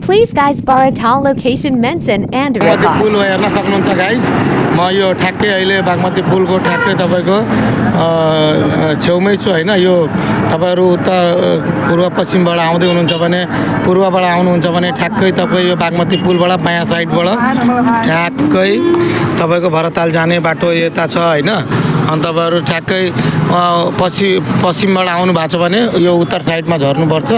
Please guys Baratal location mention and Bagmati pool request. हेर्न सक्नुहुन्छ guys. म यो ठ्याक्कै अहिले बागमती पुलको ठ्याक्कै तपाईँको छेउमै छु होइन। यो तपाईँहरू उता पूर्व पश्चिमबाट आउँदै हुनुहुन्छ भने पूर्वबाट आउनुहुन्छ भने ठ्याक्कै तपाईँ यो बागमती पुलबाट बायाँ साइडबाट ठ्याक्कै तपाईँको भरताल जाने बाटो यता छ होइन। अनि तपाईँहरू ठ्याक्कै पश्चिमबाट आउनु भएको छ भने यो उत्तर साइडमा झर्नुपर्छ।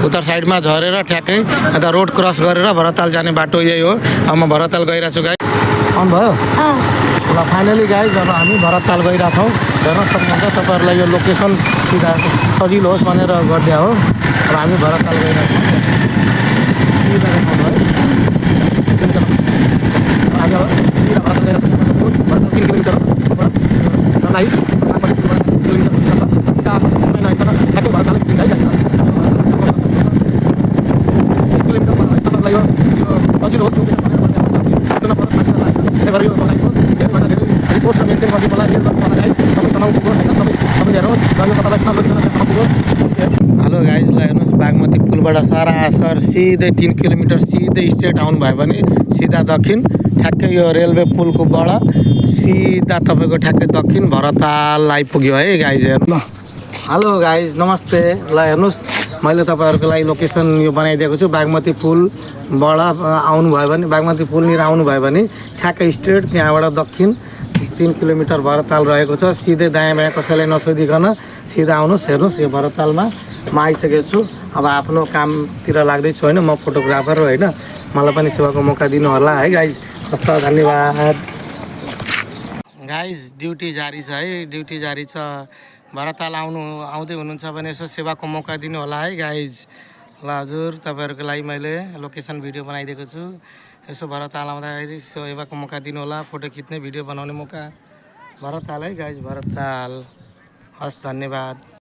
उत्तर साइडमा झरेर ठ्याक्कै यता रोड क्रस गरेर भरताल जाने बाटो यही हो। अब म भरताल गइरहेको छु गाइज। आउनुभयो ल फाइनली गाइज अब हामी भरताल गइरहेछौँ। हेर्न सक्नुहुन्छ तपाईँहरूलाई यो लोकेसन सिधा सजिलो होस् भनेर गरिदिया हो। अब हामी भरताल गइरहेछौँ। हामी अब सिधा भरताल गइरहेछौँ। भरताल 3 किलोमिटर हेलो गाइज ल हेर्नुहोस् बागमती पुलबाट सरासर सिधै 3 किलोमिटर सिधै स्ट्रेट आउनुभयो भने सिधा दक्षिण ठ्याक्कै यो रेलवे पुलकोबाट सिधा तपाईँको ठ्याक्कै दक्षिण भरताल आइपुग्यो है गाइज। हेर्नु हेलो गाइज नमस्ते। ल हेर्नुहोस् मैले तपाईँहरूको लागि लोकेसन यो बनाइदिएको छु। बागमती पुलबाट आउनुभयो भने बागमती पुलनिर आउनुभयो भने ठ्याक्कै स्ट्रेट त्यहाँबाट दक्षिण 3 किलोमिटर भरताल रहेको छ। सिधै दायाँ बायाँ कसैलाई नसोधिकन सिधा आउनुहोस्। हेर्नुहोस् यो भरतालमा म आइसकेको छु। अब आफ्नो कामतिर लाग्दैछु होइन। म फोटोग्राफर हो होइन। मलाई पनि सेवाको मौका दिनु होला है गाइज। हस्त धन्यवाद गाइज। ड्युटी जारी छ है। ड्युटी जारी छ। भरताल आउँदै हुनुहुन्छ भने यसो सेवाको मौका दिनु होला है गाइज। ल हजुर तपाईँहरूको लागि मैले लोकेसन भिडियो बनाइदिएको छु। यसो भरताल आउँदाखेरि सेवाको मौका दिनु होला। फोटो खिच्ने भिडियो बनाउने मौका। भरताल है गाइज भरताल। हस् धन्यवाद।